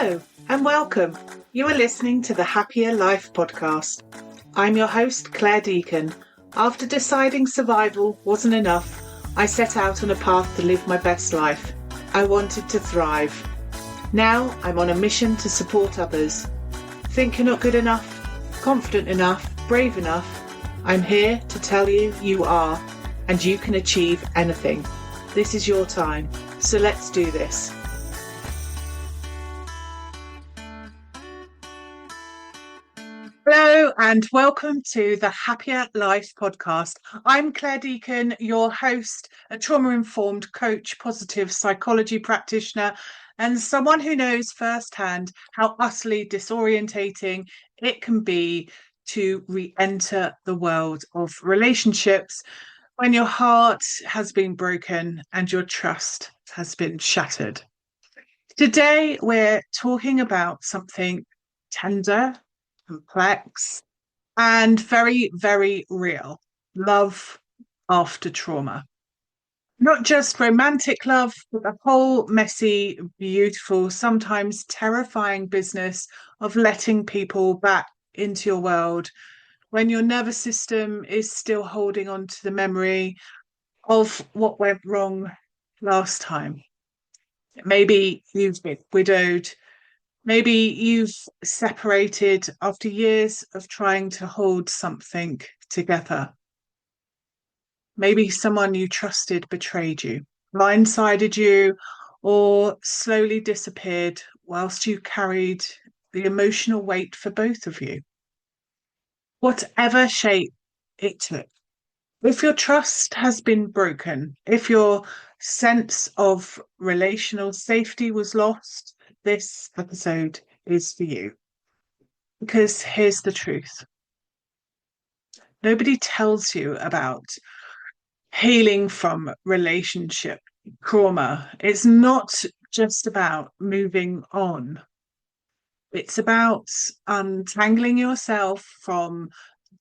Hello and welcome. You are listening to the Happya Life Podcast. I'm your host, Clare Deacon. After deciding survival wasn't enough, I set out on a path to live my best life. I wanted to thrive. Now I'm on a mission to support others. Think you're not good enough, confident enough, brave enough? I'm here to tell you you are, and you can achieve anything. This is your time, so let's do this. Hello and welcome to the Happya Life Podcast. I'm Clare Deacon, your host, a trauma-informed coach, positive psychology practitioner, and someone who knows firsthand how utterly disorientating it can be to re-enter the world of relationships when your heart has been broken and your trust has been shattered. Today, we're talking about something tender, complex, and very, very real. Love after trauma. Not just romantic love, but the whole messy, beautiful, sometimes terrifying business of letting people back into your world when your nervous system is still holding on to the memory of what went wrong last time. Maybe you've been widowed. Maybe you've separated after years of trying to hold something together. Maybe someone you trusted betrayed you, blindsided you, or slowly disappeared whilst you carried the emotional weight for both of you. Whatever shape it took. If your trust has been broken, if your sense of relational safety was lost, this episode is for you. Because here's the truth. Nobody tells you about healing from relationship trauma. It's not just about moving on. It's about untangling yourself from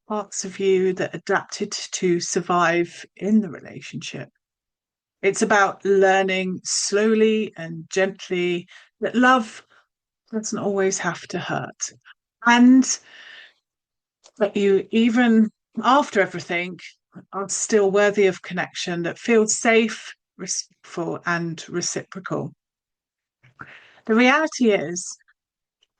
parts of you that adapted to survive in the relationship. It's about learning slowly and gently that love doesn't always have to hurt. And that you, even after everything, are still worthy of connection that feels safe, respectful, and reciprocal. The reality is,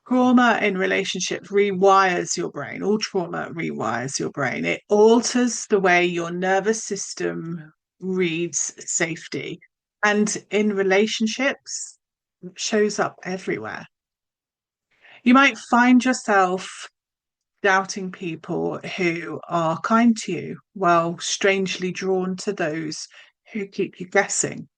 trauma in relationships rewires your brain. All trauma rewires your brain. It alters the way your nervous system reads safety. And in relationships, it shows up everywhere. You might find yourself doubting people who are kind to you, while strangely drawn to those who keep you guessing.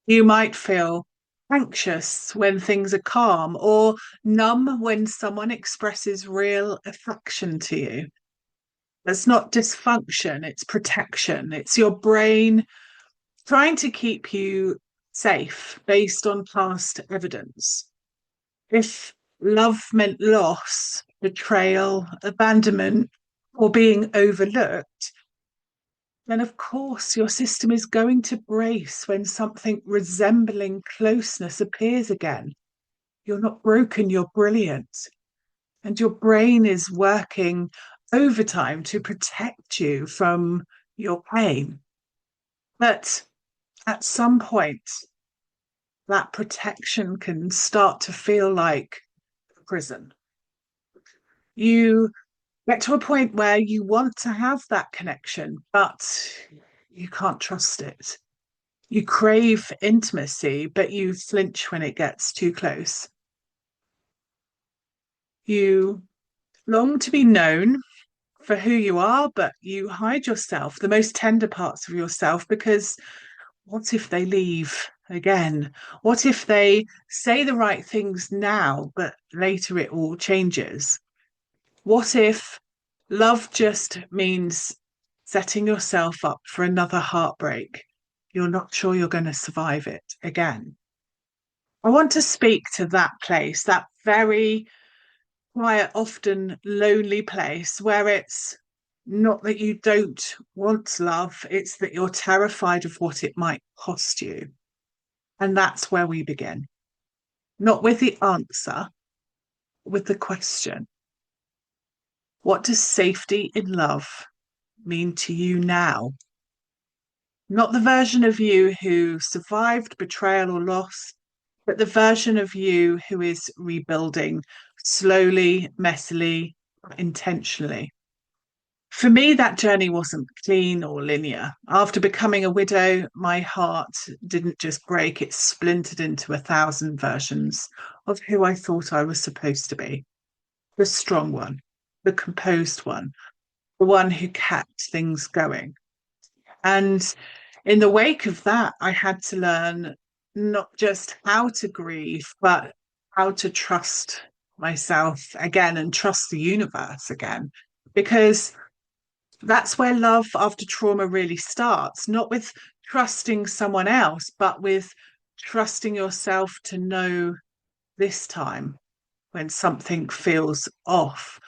You might feel anxious when things are calm, or numb when someone expresses real affection to you. That's not dysfunction, it's protection. It's your brain trying to keep you safe based on past evidence. If love meant loss, betrayal, abandonment, or being overlooked, then of course your system is going to brace when something resembling closeness appears again. You're not broken, you're brilliant. And your brain is working overtime to protect you from your pain. But at some point, that protection can start to feel like prison. You get to a point where you want to have that connection, but you can't trust it. You crave intimacy, but you flinch when it gets too close. You long to be known for who you are, but you hide yourself, the most tender parts of yourself, because what if they leave again? What if they say the right things now, but later it all changes? What if love just means setting yourself up for another heartbreak? You're not sure you're going to survive it again. I want to speak to that place, that very quiet, often lonely place where it's not that you don't want love, it's that you're terrified of what it might cost you. And that's where we begin. not with the answer, with the question. What does safety in love mean to you now? Not the version of you who survived betrayal or loss, but the version of you who is rebuilding slowly, messily, intentionally. For me, that journey wasn't clean or linear. After becoming a widow, my heart didn't just break, it splintered into 1,000 versions of who I thought I was supposed to be. The strong one, the composed one, the one who kept things going. And in the wake of that, I had to learn not just how to grieve, but how to trust myself again and trust the universe again. Because that's where love after trauma really starts, not with trusting someone else, but with trusting yourself to know this time when something feels off,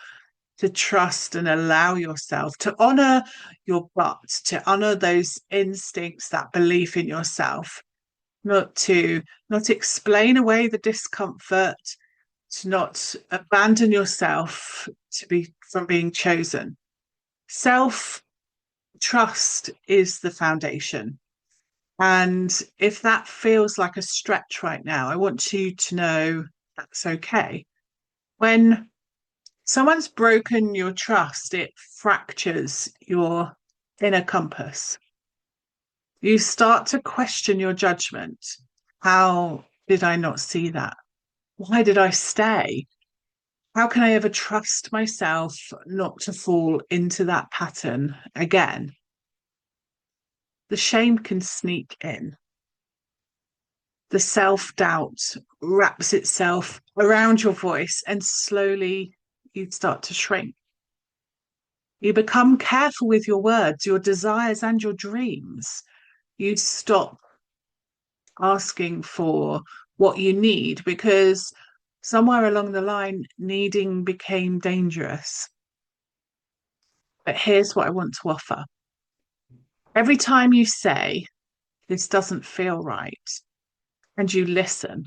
to trust and allow yourself to honor your gut, to honor those instincts, that belief in yourself, not explain away the discomfort, to not abandon yourself to be from being chosen. Self trust is the foundation. And if that feels like a stretch right now, I want you to know that's okay. When someone's broken your trust, it fractures your inner compass. You start to question your judgment. How did I not see that? Why did I stay? How can I ever trust myself not to fall into that pattern again? The shame can sneak in. The self-doubt wraps itself around your voice and slowly you start to shrink. You become careful with your words, your desires, and your dreams. You stop asking for what you need because somewhere along the line, needing became dangerous. But here's what I want to offer. Every time you say, this doesn't feel right, and you listen,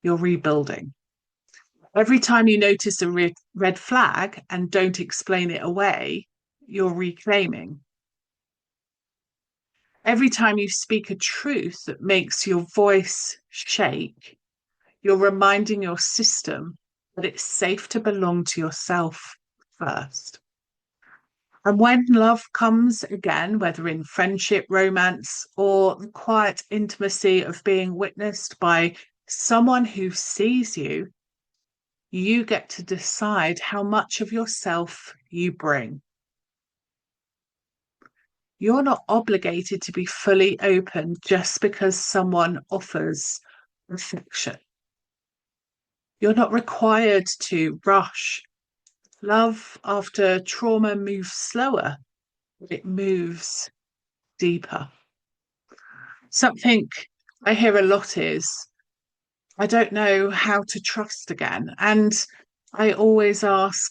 you're rebuilding. Every time you notice a red flag and don't explain it away, you're reclaiming. Every time you speak a truth that makes your voice shake, you're reminding your system that it's safe to belong to yourself first. And when love comes again, whether in friendship, romance, or the quiet intimacy of being witnessed by someone who sees you, you get to decide how much of yourself you bring. You're not obligated to be fully open just because someone offers affection. You're not required to rush. Love after trauma moves slower, but it moves deeper. Something I hear a lot is, I don't know how to trust again. And I always ask,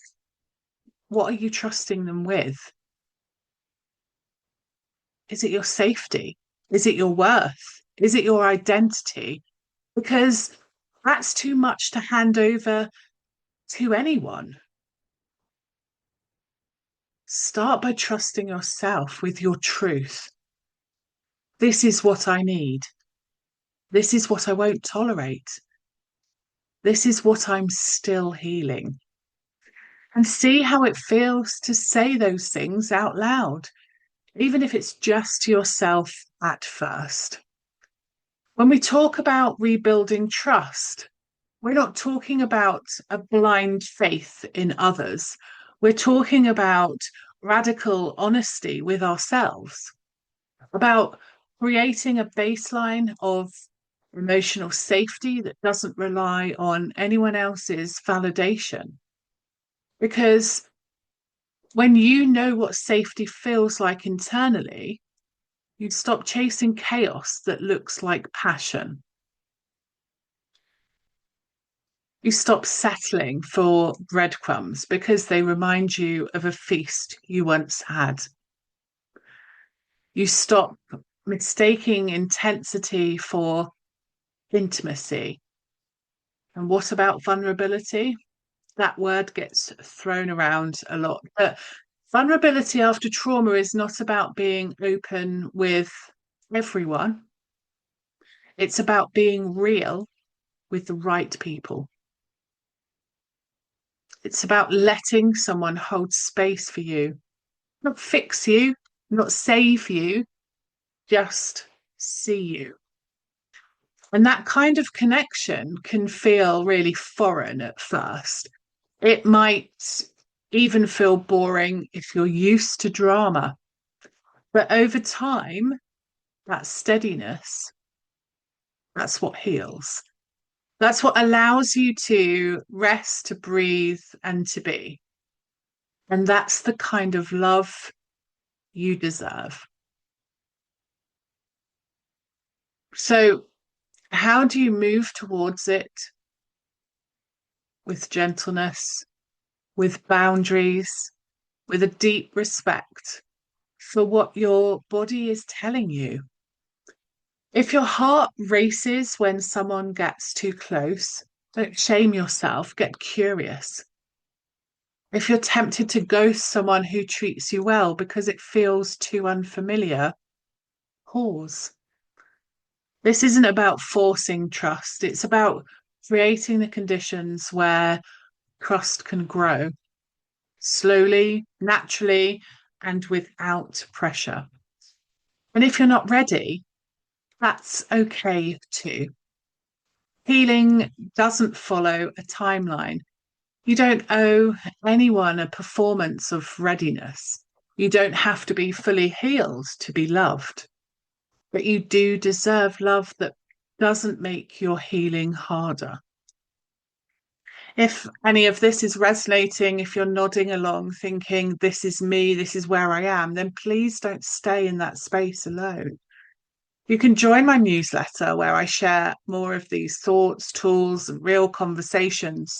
what are you trusting them with? Is it your safety? Is it your worth? Is it your identity? Because that's too much to hand over to anyone. Start by trusting yourself with your truth. This is what I need. This is what I won't tolerate. This is what I'm still healing. And see how it feels to say those things out loud, even if it's just to yourself at first. When we talk about rebuilding trust, we're not talking about a blind faith in others. We're talking about radical honesty with ourselves, about creating a baseline of emotional safety that doesn't rely on anyone else's validation. Because when you know what safety feels like internally, you stop chasing chaos that looks like passion. You stop settling for breadcrumbs because they remind you of a feast you once had. You stop mistaking intensity for intimacy. And what about vulnerability? That word gets thrown around a lot. But vulnerability after trauma is not about being open with everyone. It's about being real with the right people. It's about letting someone hold space for you, not fix you, not save you, just see you. And that kind of connection can feel really foreign at first. It might even feel boring if you're used to drama. But over time, that steadiness, that's what heals. That's what allows you to rest, to breathe, and to be. And that's the kind of love you deserve. So, how do you move towards it? With gentleness, with boundaries, with a deep respect for what your body is telling you. If your heart races when someone gets too close, don't shame yourself, get curious. If you're tempted to ghost someone who treats you well because it feels too unfamiliar, pause. This isn't about forcing trust. It's about creating the conditions where trust can grow slowly, naturally, and without pressure. And if you're not ready, that's okay too. Healing doesn't follow a timeline. You don't owe anyone a performance of readiness. You don't have to be fully healed to be loved. But you do deserve love that doesn't make your healing harder. If any of this is resonating, if you're nodding along thinking, this is me, this is where I am, then please don't stay in that space alone. You can join my newsletter where I share more of these thoughts, tools, and real conversations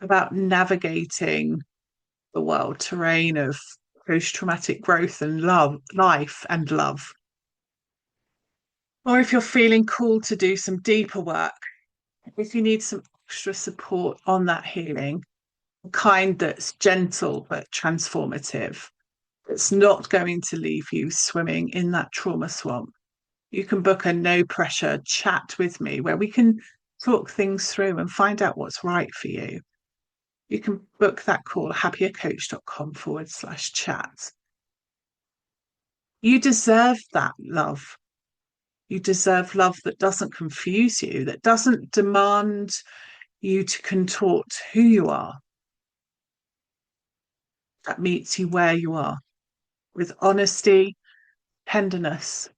about navigating the wild terrain of post-traumatic growth and life and love. Or if you're feeling called to do some deeper work, if you need some extra support on that healing, the kind that's gentle but transformative, that's not going to leave you swimming in that trauma swamp, you can book a no pressure chat with me where we can talk things through and find out what's right for you. You can book that call, happyacoach.com/chat. You deserve that love. You deserve love that doesn't confuse you, that doesn't demand you to contort who you are, that meets you where you are, with honesty, tenderness,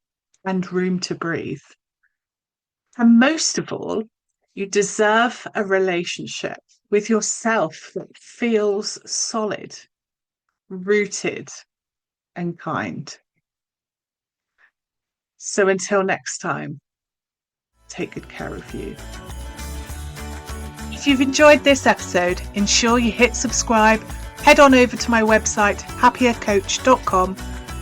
and room to breathe. And most of all, you deserve a relationship with yourself that feels solid, rooted, and kind. So until next time, take good care of you. If you've enjoyed this episode, ensure you hit subscribe, head on over to my website, happyacoach.com,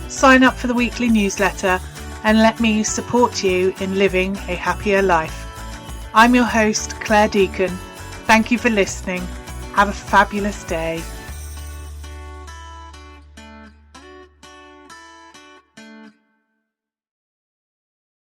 sign up for the weekly newsletter, and let me support you in living a happier life. I'm your host, Clare Deacon. Thank you for listening. Have a fabulous day.